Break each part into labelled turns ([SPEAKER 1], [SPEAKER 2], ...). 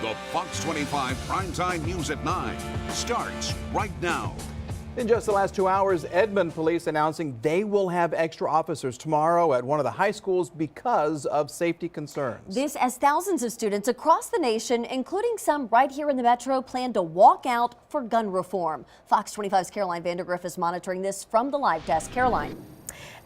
[SPEAKER 1] The Fox 25 Primetime News at 9 starts right now.
[SPEAKER 2] In just the last 2 hours, Edmond police announcing they will have extra officers tomorrow at one of the high schools because of safety concerns.
[SPEAKER 3] This as thousands of students across the nation, including some right here in the metro, plan to walk out for gun reform. Fox 25's Caroline Vandergriff is monitoring this from the live desk. Caroline.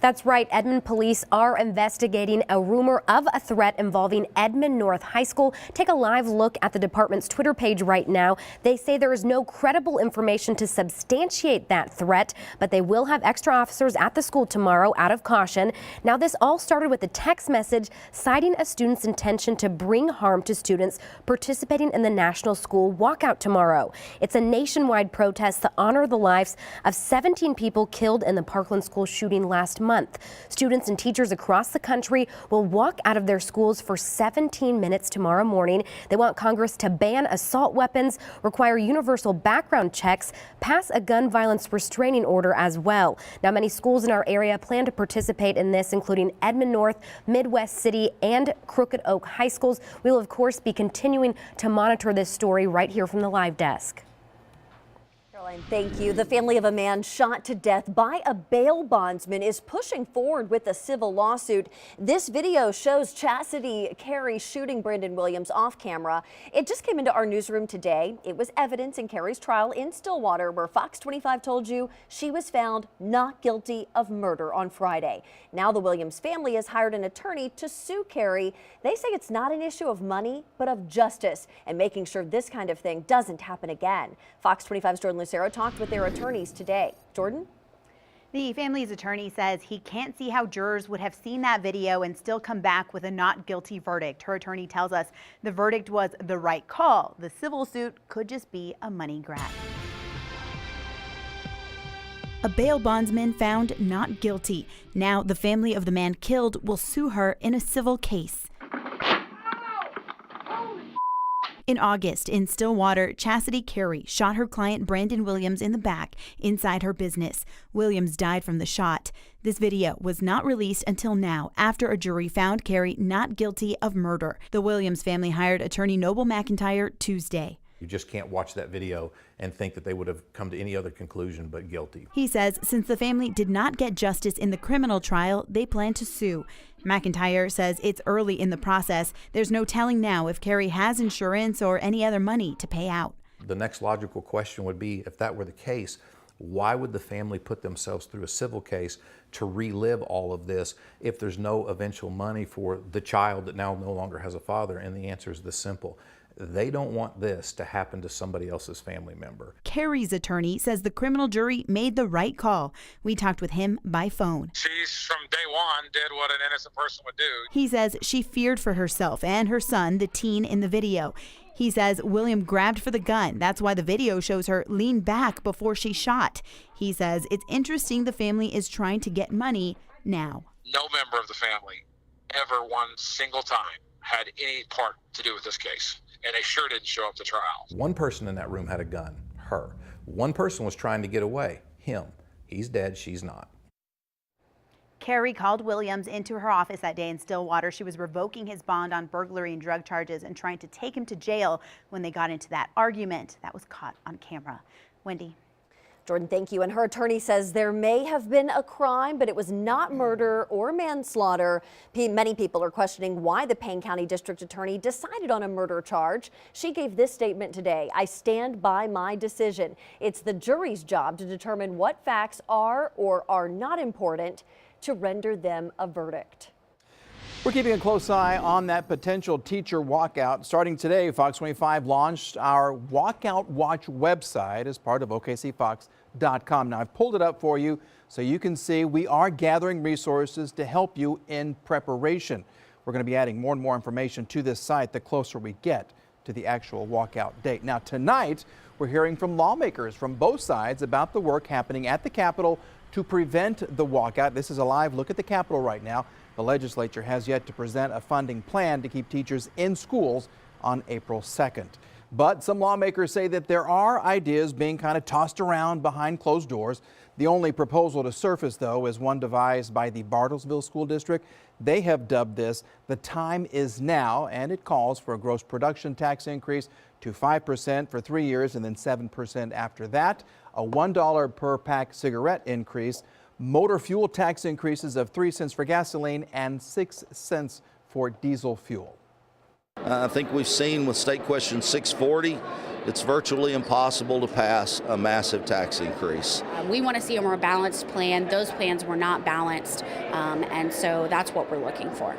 [SPEAKER 4] That's right. Edmond police are investigating a rumor of a threat involving Edmond North High School. Take a live look at the department's Twitter page right now. They say there is no credible information to substantiate that threat, but they will have extra officers at the school tomorrow out of caution. Now, this all started with a text message citing a student's intention to bring harm to students participating in the National School Walkout tomorrow. It's a nationwide protest to honor the lives of 17 people killed in the Parkland school shooting last month. Students and teachers across the country will walk out of their schools for 17 minutes tomorrow morning. They want Congress to ban assault weapons, require universal background checks, pass a gun violence restraining order as well. Now, many schools in our area plan to participate in this, including Edmond North, Midwest City, and Crooked Oak High Schools. We will, of course, be continuing to monitor this story right here from the live desk.
[SPEAKER 3] Thank you. The family of a man shot to death by a bail bondsman is pushing forward with a civil lawsuit. This video shows Chastity Carey shooting Brandon Williams off camera. It just came into our newsroom today. It was evidence in Carey's trial in Stillwater, where Fox 25 told you she was found not guilty of murder on Friday. Now the Williams family has hired an attorney to sue Carey. They say it's not an issue of money, but of justice and making sure this kind of thing doesn't happen again. Fox 25's Jordan Lucero talked with their attorneys today. Jordan?
[SPEAKER 5] The family's attorney says he can't see how jurors would have seen that video and still come back with a not guilty verdict. Her attorney tells us the verdict was the right call. The civil suit could just be a money grab. A bail bondsman found not guilty. Now the family of the man killed will sue her in a civil case. In August, in Stillwater, Chastity Carey shot her client Brandon Williams in the back inside her business. Williams died from the shot. This video was not released until now, after a jury found Carey not guilty of murder. The Williams family hired attorney Noble McIntyre Tuesday.
[SPEAKER 6] You just can't watch that video and think that they would have come to any other conclusion but guilty.
[SPEAKER 5] He says since the family did not get justice in the criminal trial, they plan to sue. McIntyre says it's early in the process. There's no telling now if Carey has insurance or any other money to pay out.
[SPEAKER 6] The next logical question would be, if that were the case, why would the family put themselves through a civil case to relive all of this if there's no eventual money for the child that now no longer has a father? And the answer is this simple. They don't want this to happen to somebody else's family member.
[SPEAKER 5] Carey's attorney says the criminal jury made the right call. We talked with him by phone.
[SPEAKER 7] She's from day one did what an innocent person would do.
[SPEAKER 5] He says she feared for herself and her son, the teen in the video. He says William grabbed for the gun. That's why the video shows her lean back before she shot. He says it's interesting the family is trying to get money now.
[SPEAKER 7] No member of the family ever one single time had any part to do with this case. And they sure didn't show up to trial.
[SPEAKER 6] One person in that room had a gun, her. One person was trying to get away, him. He's dead, she's not.
[SPEAKER 5] Carey called Williams into her office that day in Stillwater. She was revoking his bond on burglary and drug charges and trying to take him to jail when they got into that argument. That was caught on camera. Wendy.
[SPEAKER 3] Jordan, thank you. And her attorney says there may have been a crime, but it was not murder or manslaughter. Many people are questioning why the Payne County District Attorney decided on a murder charge. She gave this statement today: "I stand by my decision. It's the jury's job to determine what facts are or are not important to render them a verdict."
[SPEAKER 2] We're keeping a close eye on that potential teacher walkout. Starting today, Fox 25 launched our Walkout Watch website as part of OKCFox.com. Now, I've pulled it up for you so you can see we are gathering resources to help you in preparation. We're going to be adding more and more information to this site the closer we get to the actual walkout date. Now, tonight, we're hearing from lawmakers from both sides about the work happening at the Capitol to prevent the walkout. This is a live look at the Capitol right now. The legislature has yet to present a funding plan to keep teachers in schools on April 2nd. But some lawmakers say that there are ideas being kind of tossed around behind closed doors. The only proposal to surface, though, is one devised by the Bartlesville School District. They have dubbed this "The Time Is Now," and it calls for a gross production tax increase to 5% for 3 years and then 7% after that, a $1 per pack cigarette increase, motor fuel tax increases of 3 cents for gasoline and 6 cents for diesel fuel.
[SPEAKER 8] I think we've seen with State Question 640, it's virtually impossible to pass a massive tax increase.
[SPEAKER 9] We want to see a more balanced plan. Those plans were not balanced, and so that's what we're looking for.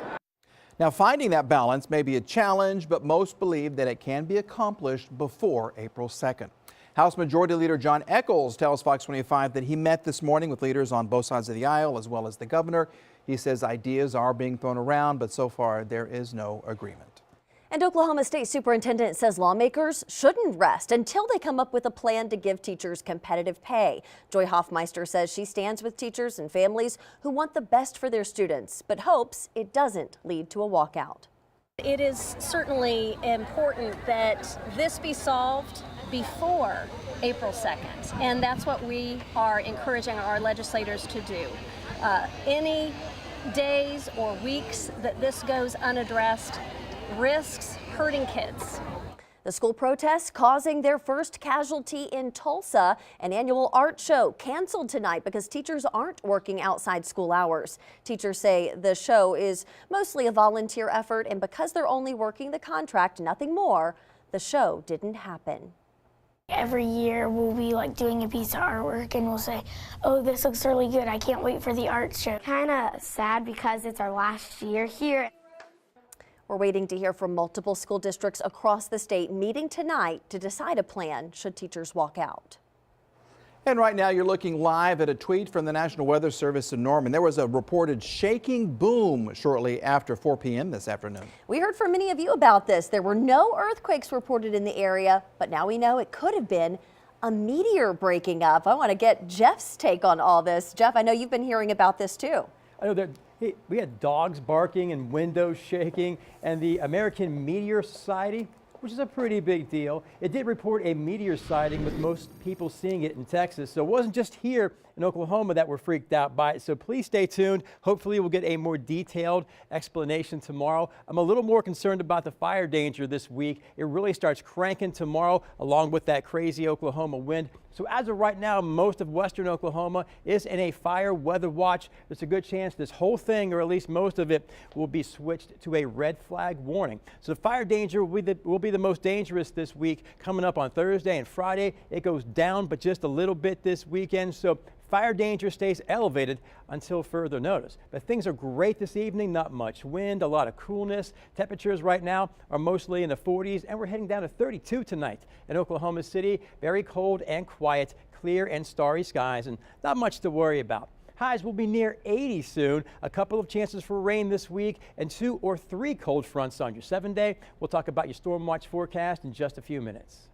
[SPEAKER 2] Now, finding that balance may be a challenge, but most believe that it can be accomplished before April 2nd. House Majority Leader John Echols tells Fox 25 that he met this morning with leaders on both sides of the aisle, as well as the governor. He says ideas are being thrown around, but so far there is no agreement.
[SPEAKER 3] And Oklahoma State Superintendent says lawmakers shouldn't rest until they come up with a plan to give teachers competitive pay. Joy Hoffmeister says she stands with teachers and families who want the best for their students, but hopes it doesn't lead to a walkout.
[SPEAKER 10] It is certainly important that this be solved before April 2nd, and that's what we are encouraging our legislators to do. Any days or weeks that this goes unaddressed risks hurting kids.
[SPEAKER 3] The school protests causing their first casualty in Tulsa. An annual art show canceled tonight because teachers aren't working outside school hours. Teachers say the show is mostly a volunteer effort, and because they're only working the contract, nothing more, the show didn't happen.
[SPEAKER 11] Every year we'll be doing a piece of artwork and we'll say, oh, this looks really good, I can't wait for the art show. Kind of sad because it's our last year here.
[SPEAKER 3] We're waiting to hear from multiple school districts across the state meeting tonight to decide a plan should teachers walk out.
[SPEAKER 2] And right now you're looking live at a tweet from the National Weather Service in Norman. There was a reported shaking boom shortly after 4 p.m. this afternoon.
[SPEAKER 3] We heard from many of you about this. There were no earthquakes reported in the area, but now we know it could have been a meteor breaking up. I want to get Jeff's take on all this. Jeff, I know you've been hearing about this too.
[SPEAKER 12] I know that we had dogs barking and windows shaking, and the American Meteor Society, which is a pretty big deal, it did report a meteor sighting, with most people seeing it in Texas. So it wasn't just here in Oklahoma that were freaked out by it. So please stay tuned. Hopefully we'll get a more detailed explanation tomorrow. I'm a little more concerned about the fire danger this week. It really starts cranking tomorrow, along with that crazy Oklahoma wind. So as of right now, most of western Oklahoma is in a fire weather watch. There's a good chance this whole thing, or at least most of it, will be switched to a red flag warning. So the fire danger will be the most dangerous this week. Coming up on Thursday and Friday, it goes down, but just a little bit this weekend. So fire danger stays elevated until further notice. But things are great this evening, not much wind, a lot of coolness. Temperatures right now are mostly in the 40s, and we're heading down to 32 tonight in Oklahoma City. Very cold and quiet, clear and starry skies, and not much to worry about. Highs will be near 80 soon. A couple of chances for rain this week and 2 or 3 cold fronts on your 7-day. We'll talk about your storm watch forecast in just a few minutes.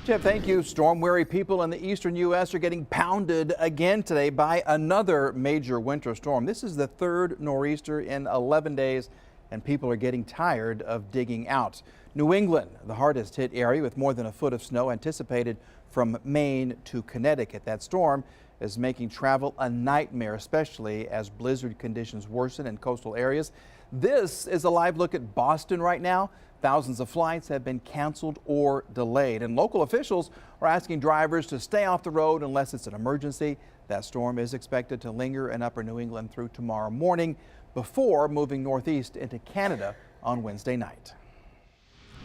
[SPEAKER 2] Jeff, thank you. Storm-weary people in the eastern U.S. are getting pounded again today by another major winter storm. This is the third nor'easter in 11 days, and people are getting tired of digging out. New England, the hardest hit area, with more than a foot of snow anticipated from Maine to Connecticut. That storm is making travel a nightmare, especially as blizzard conditions worsen in coastal areas. This is a live look at Boston right now. Thousands of flights have been canceled or delayed, and local officials are asking drivers to stay off the road unless it's an emergency. That storm is expected to linger in upper New England through tomorrow morning before moving northeast into Canada on Wednesday night.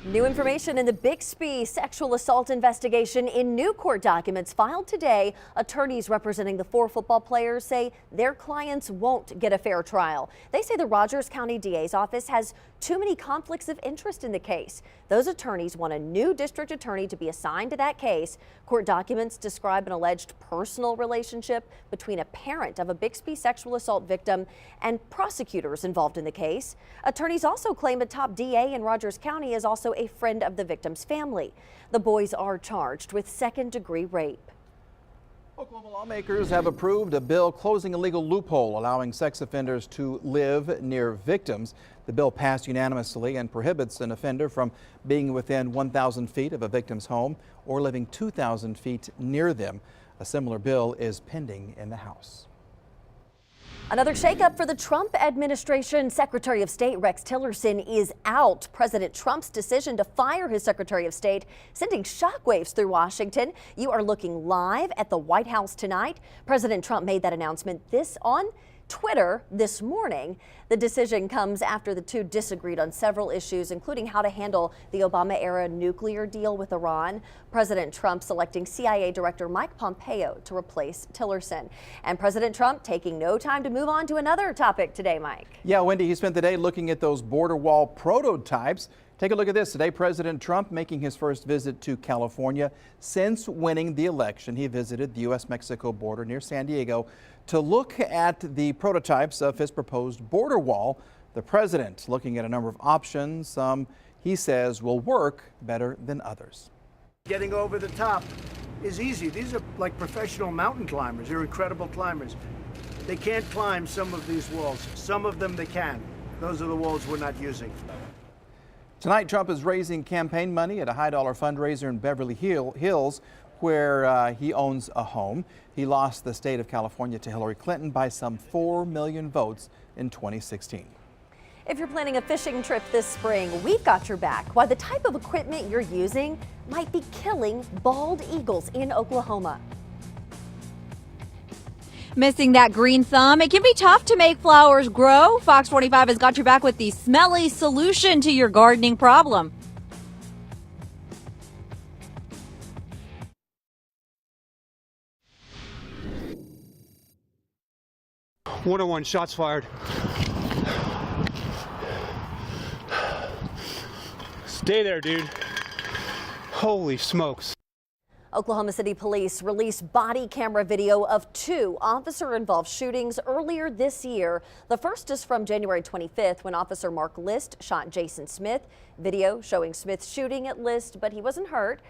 [SPEAKER 3] New information in the Bixby sexual assault investigation. In new court documents filed today, attorneys representing the 4 football players say their clients won't get a fair trial. They say the Rogers County DA's office has too many conflicts of interest in the case. Those attorneys want a new district attorney to be assigned to that case. Court documents describe an alleged personal relationship between a parent of a Bixby sexual assault victim and prosecutors involved in the case. Attorneys also claim a top DA in Rogers County is also a friend of the victim's family. The boys are charged with second-degree rape.
[SPEAKER 2] Oklahoma lawmakers have approved a bill closing a legal loophole allowing sex offenders to live near victims. The bill passed unanimously and prohibits an offender from being within 1,000 feet of a victim's home or living 2,000 feet near them. A similar bill is pending in the House.
[SPEAKER 3] Another shakeup for the Trump administration. Secretary of State Rex Tillerson is out. President Trump's decision to fire his Secretary of State sending shockwaves through Washington. You are looking live at the White House tonight. President Trump made that announcement on Twitter this morning. The decision comes after the two disagreed on several issues, including how to handle the Obama-era nuclear deal with Iran. President Trump selecting CIA Director Mike Pompeo to replace Tillerson. And President Trump taking no time to move on to another topic today, Mike.
[SPEAKER 2] Yeah, Wendy, he spent the day looking at those border wall prototypes. Take a look at this. Today, President Trump making his first visit to California since winning the election. He visited the U.S.-Mexico border near San Diego to look at the prototypes of his proposed border wall. The president looking at a number of options, some he says will work better than others.
[SPEAKER 13] Getting over the top is easy. These are like professional mountain climbers. They're incredible climbers. They can't climb some of these walls. Some of them they can. Those are the walls we're not using.
[SPEAKER 2] Tonight, Trump is raising campaign money at a high-dollar fundraiser in Beverly Hills, where he owns a home. He lost the state of California to Hillary Clinton by some 4 million votes in 2016.
[SPEAKER 3] If you're planning a fishing trip this spring, we've got your back. Why the type of equipment you're using might be killing bald eagles in Oklahoma.
[SPEAKER 14] Missing that green thumb? It can be tough to make flowers grow. Fox 25 has got your back with the smelly solution to your gardening problem.
[SPEAKER 15] One-on-one, shots fired. Stay there, dude. Holy smokes.
[SPEAKER 3] Oklahoma City Police released body camera video of 2 officer-involved shootings earlier this year. The first is from January 25th when Officer Mark List shot Jason Smith. Video showing Smith shooting at List, but he wasn't hurt.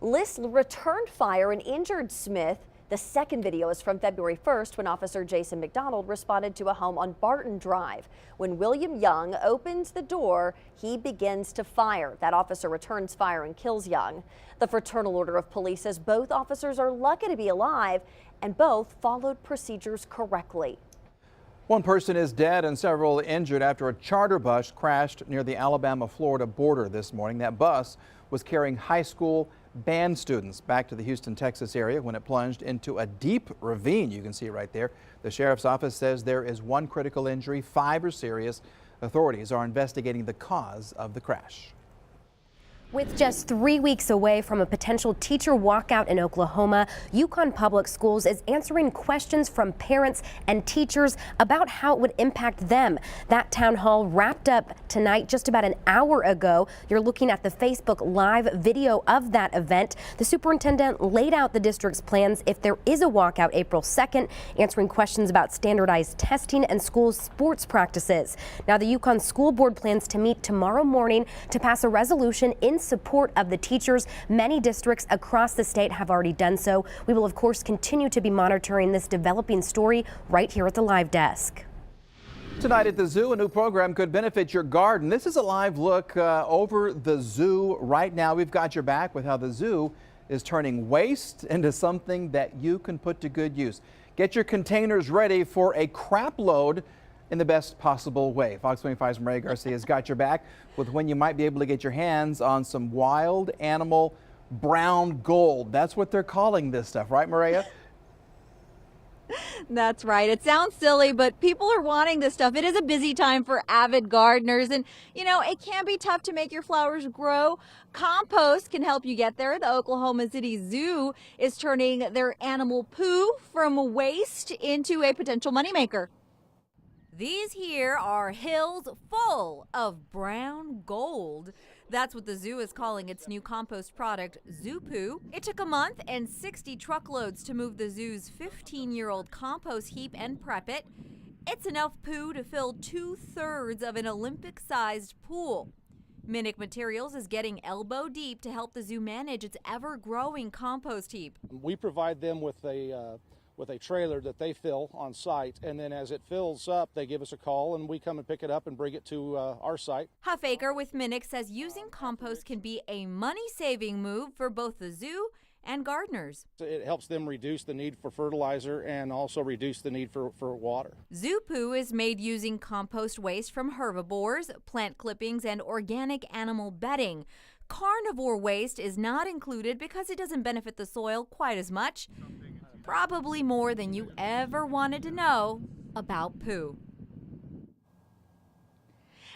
[SPEAKER 3] List returned fire and injured Smith. The second video is from February 1st when Officer Jason McDonald responded to a home on Barton Drive. When William Young opens the door, he begins to fire. That officer returns fire and kills Young. The Fraternal Order of Police says both officers are lucky to be alive and both followed procedures correctly.
[SPEAKER 2] One person is dead and several injured after a charter bus crashed near the Alabama-Florida border this morning. That bus was carrying high school band students back to the Houston, Texas area when it plunged into a deep ravine. You can see it right there. The sheriff's office says there is 1 critical injury, 5 are serious. Authorities are investigating the cause of the crash.
[SPEAKER 4] With just 3 weeks away from a potential teacher walkout in Oklahoma, Yukon Public Schools is answering questions from parents and teachers about how it would impact them. That town hall wrapped up tonight just about an hour ago. You're looking at the Facebook Live video of that event. The superintendent laid out the district's plans if there is a walkout April 2nd, answering questions about standardized testing and school sports practices. Now, the Yukon School Board plans to meet tomorrow morning to pass a resolution in support of the teachers. Many districts across the state have already done so. We will, of course, continue to be monitoring this developing story right here at the Live Desk.
[SPEAKER 2] Tonight at the zoo, a new program could benefit your garden. This is a live look over the zoo right now. We've got your back with how the zoo is turning waste into something that you can put to good use. Get your containers ready for a crap load in the best possible way. Fox 25's Maria Garcia has got your back with when you might be able to get your hands on some wild animal brown gold. That's what they're calling this stuff, right, Maria?
[SPEAKER 14] That's right. It sounds silly, but people are wanting this stuff. It is a busy time for avid gardeners, and you know, it can be tough to make your flowers grow. Compost can help you get there. The Oklahoma City Zoo is turning their animal poo from waste into a potential moneymaker. These here are hills full of brown gold. That's what the zoo is calling its new compost product, Zoo Poo. It took a month and 60 truckloads to move the zoo's 15-year-old compost heap and prep it. It's enough poo to fill 2/3 of an Olympic-sized pool. Minick Materials is getting elbow deep to help the zoo manage its ever-growing compost heap.
[SPEAKER 16] We provide them with a with a trailer that they fill on site, and then as it fills up, they give us a call and we come and pick it up and bring it to our site.
[SPEAKER 17] Huffaker with Minnick says using compost can be a money-saving move for both the zoo and gardeners.
[SPEAKER 16] It helps them reduce the need for fertilizer and also reduce the need for water.
[SPEAKER 17] Zoo poo is made using compost waste from herbivores, plant clippings, and organic animal bedding. Carnivore waste is not included because it doesn't benefit the soil quite as much. Probably more than you ever wanted to know about poo.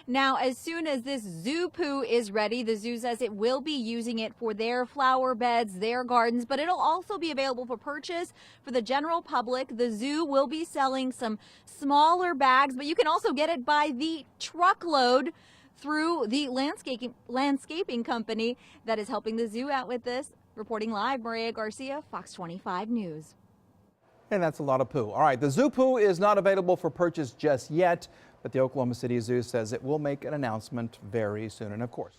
[SPEAKER 14] Now, as soon as this zoo poo is ready, the zoo says it will be using it for their flower beds, their gardens, but it'll also be available for purchase for the general public. The zoo will be selling some smaller bags, but you can also get it by the truckload through the landscaping company that is helping the zoo out with this. Reporting live, Maria Garcia, Fox 25 News.
[SPEAKER 2] And that's a lot of poo. All right, the zoo poo is not available for purchase just yet, but the Oklahoma City Zoo says it will make an announcement very soon. And of course,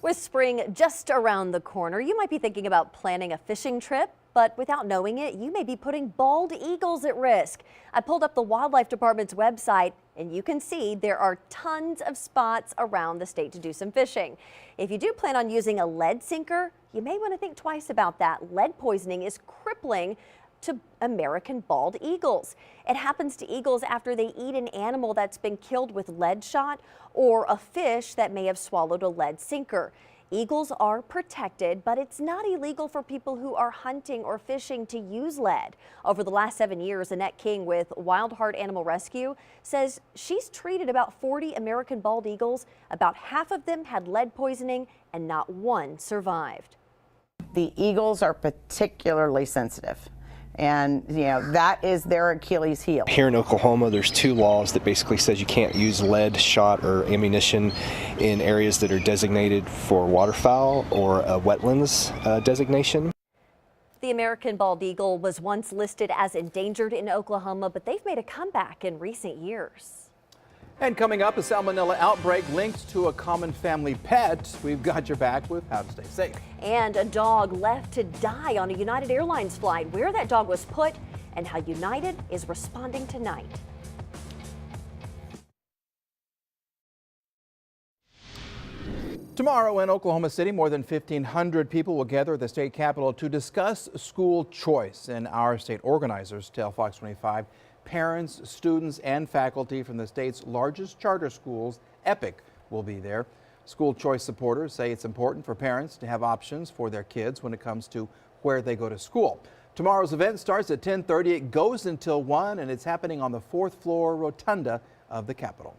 [SPEAKER 3] with spring just around the corner, you might be thinking about planning a fishing trip, but without knowing it, you may be putting bald eagles at risk. I pulled up the Wildlife Department's website, and you can see there are tons of spots around the state to do some fishing. If you do plan on using a lead sinker, you may want to think twice about that. Lead poisoning is crippling to American bald eagles. It happens to eagles after they eat an animal that's been killed with lead shot or a fish that may have swallowed a lead sinker. Eagles are protected, but it's not illegal for people who are hunting or fishing to use lead. Over the last 7 years, Annette King with Wild Heart Animal Rescue says she's treated about 40 American bald eagles. About half of them had lead poisoning and not one survived.
[SPEAKER 18] The eagles are particularly sensitive. And, that is their Achilles heel.
[SPEAKER 19] Here in Oklahoma, there's 2 laws that basically says you can't use lead shot or ammunition in areas that are designated for waterfowl or a wetlands designation.
[SPEAKER 3] The American bald eagle was once listed as endangered in Oklahoma, but they've made a comeback in recent years.
[SPEAKER 2] And coming up, a salmonella outbreak linked to a common family pet. We've got your back with how to stay safe.
[SPEAKER 3] And a dog left to die on a United Airlines flight, where that dog was put and how United is responding tonight.
[SPEAKER 2] Tomorrow in Oklahoma City, more than 1,500 people will gather at the state capitol to discuss school choice. And our state organizers tell Fox 25 parents, students, and faculty from the state's largest charter schools, EPIC, will be there. School choice supporters say it's important for parents to have options for their kids when it comes to where they go to school. Tomorrow's event starts at 10:30. It goes until 1, and it's happening on the 4th floor rotunda of the Capitol.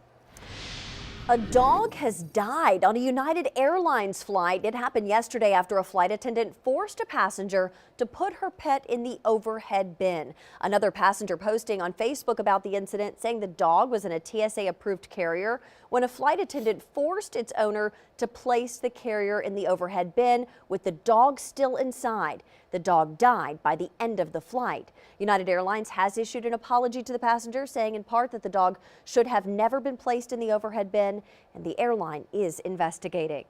[SPEAKER 3] A dog has died on a United Airlines flight. It happened yesterday after a flight attendant forced a passenger to put her pet in the overhead bin. Another passenger posting on Facebook about the incident, saying the dog was in a TSA-approved carrier when a flight attendant forced its owner to place the carrier in the overhead bin with the dog still inside. The dog died by the end of the flight. United Airlines has issued an apology to the passenger, saying in part that the dog should have never been placed in the overhead bin, and the airline is investigating.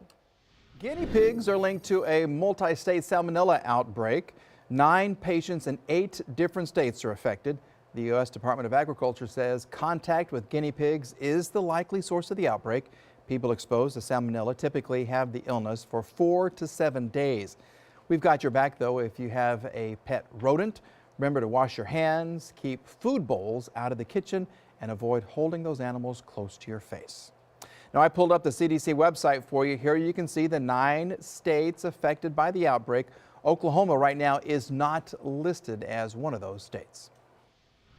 [SPEAKER 2] Guinea pigs are linked to a multi-state salmonella outbreak. 9 patients in 8 different states are affected. The U.S. Department of Agriculture says contact with guinea pigs is the likely source of the outbreak. People exposed to salmonella typically have the illness for 4 to 7 days. We've got your back, though, if you have a pet rodent. Remember to wash your hands, keep food bowls out of the kitchen, and avoid holding those animals close to your face. Now, I pulled up the CDC website for you. Here you can see the 9 states affected by the outbreak. Oklahoma right now is not listed as one of those states.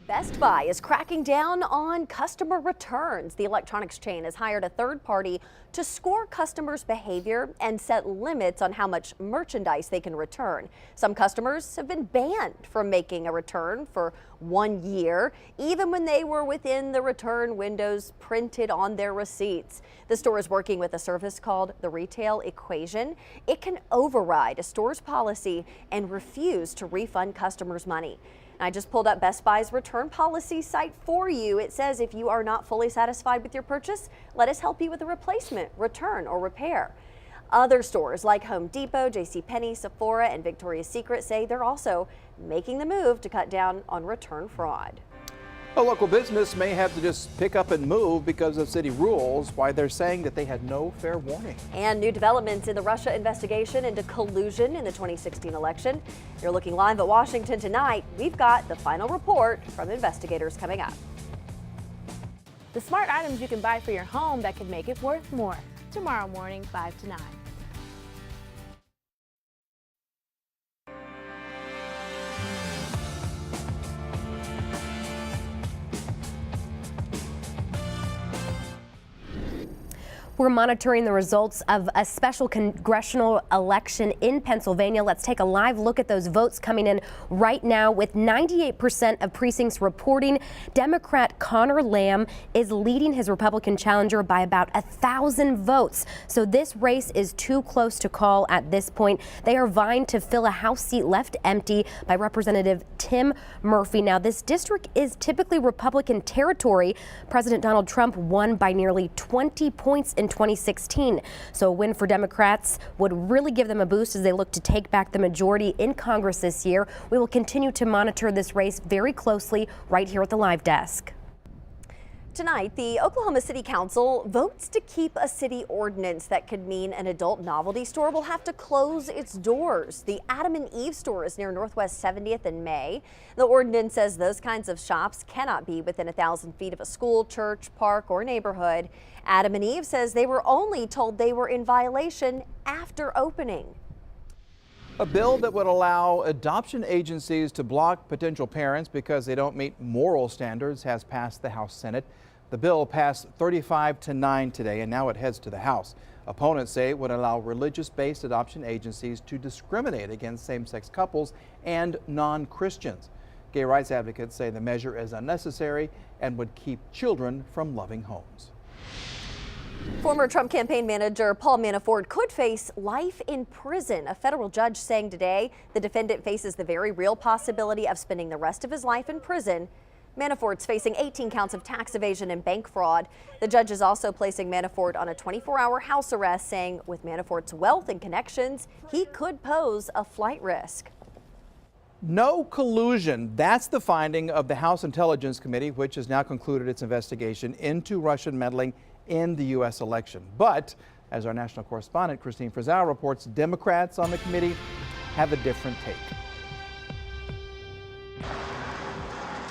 [SPEAKER 3] Best Buy is cracking down on customer returns. The electronics chain has hired a third party to score customers' behavior and set limits on how much merchandise they can return. Some customers have been banned from making a return for 1 year, even when they were within the return windows printed on their receipts. The store is working with a service called the Retail Equation. It can override a store's policy and refuse to refund customers' money. I just pulled up Best Buy's return policy site for you. It says if you are not fully satisfied with your purchase, let us help you with a replacement, return, or repair. Other stores like Home Depot, JCPenney, Sephora, and Victoria's Secret say they're also making the move to cut down on return fraud.
[SPEAKER 2] A local business may have to just pick up and move because of city rules, why they're saying that they had no fair warning.
[SPEAKER 3] And new developments in the Russia investigation into collusion in the 2016 election. You're looking live at Washington tonight. We've got the final report from investigators coming up.
[SPEAKER 20] The smart items you can buy for your home that could make it worth more. Tomorrow morning, 5 to 9.
[SPEAKER 4] We're monitoring the results of a special congressional election in Pennsylvania. Let's take a live look at those votes coming in right now. With 98% of precincts reporting, Democrat Connor Lamb is leading his Republican challenger by about 1,000 votes. So this race is too close to call at this point. They are vying to fill a House seat left empty by Representative Tim Murphy. Now, this district is typically Republican territory. President Donald Trump won by nearly 20 points in 2016. So a win for Democrats would really give them a boost as they look to take back the majority in Congress this year. We will continue to monitor this race very closely right here at the live desk.
[SPEAKER 3] Tonight, the Oklahoma City Council votes to keep a city ordinance that could mean an adult novelty store will have to close its doors. The Adam and Eve store is near Northwest 70th and May. The ordinance says those kinds of shops cannot be within 1,000 feet of a school, church, park, or neighborhood. Adam and Eve says they were only told they were in violation after opening.
[SPEAKER 2] A bill that would allow adoption agencies to block potential parents because they don't meet moral standards has passed the House Senate. The bill passed 35-9 today, and now it heads to the House. Opponents say it would allow religious-based adoption agencies to discriminate against same-sex couples and non-Christians. Gay rights advocates say the measure is unnecessary and would keep children from loving homes.
[SPEAKER 3] Former Trump campaign manager Paul Manafort could face life in prison. A federal judge saying today the defendant faces the very real possibility of spending the rest of his life in prison. Manafort's facing 18 counts of tax evasion and bank fraud. The judge is also placing Manafort on a 24-hour house arrest, saying with Manafort's wealth and connections, he could pose a flight risk.
[SPEAKER 2] No collusion. That's the finding of the House Intelligence Committee, which has now concluded its investigation into Russian meddling in the U.S. election. But, as our national correspondent Christine Frizzell reports, Democrats on the committee have a different take.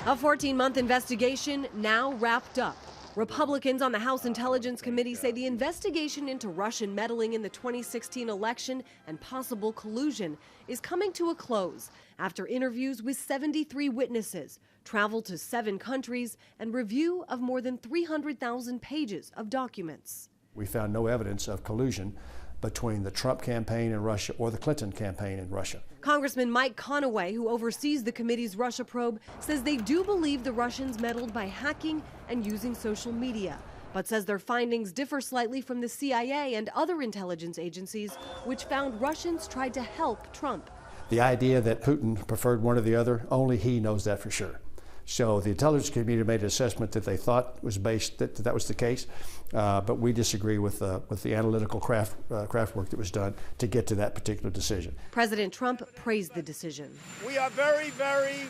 [SPEAKER 21] A 14-month investigation now wrapped up. Republicans on the House Intelligence Committee say the investigation into Russian meddling in the 2016 election and possible collusion is coming to a close after interviews with 73 witnesses, travel to 7 countries, and review of more than 300,000 pages of documents.
[SPEAKER 22] We found no evidence of collusion between the Trump campaign in Russia or the Clinton campaign in Russia.
[SPEAKER 21] Congressman Mike Conaway, who oversees the committee's Russia probe, says they do believe the Russians meddled by hacking and using social media, but says their findings differ slightly from the CIA and other intelligence agencies, which found Russians tried to help Trump.
[SPEAKER 22] The idea that Putin preferred one or the other, only he knows that for sure. So the intelligence community made an assessment that they thought was based that was the case, but we disagree with the analytical craft work that was done to get to that particular decision.
[SPEAKER 21] President Trump praised the decision.
[SPEAKER 13] We are very, very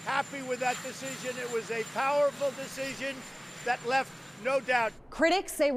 [SPEAKER 13] happy with that decision. It was a powerful decision that left no doubt.
[SPEAKER 21] Critics say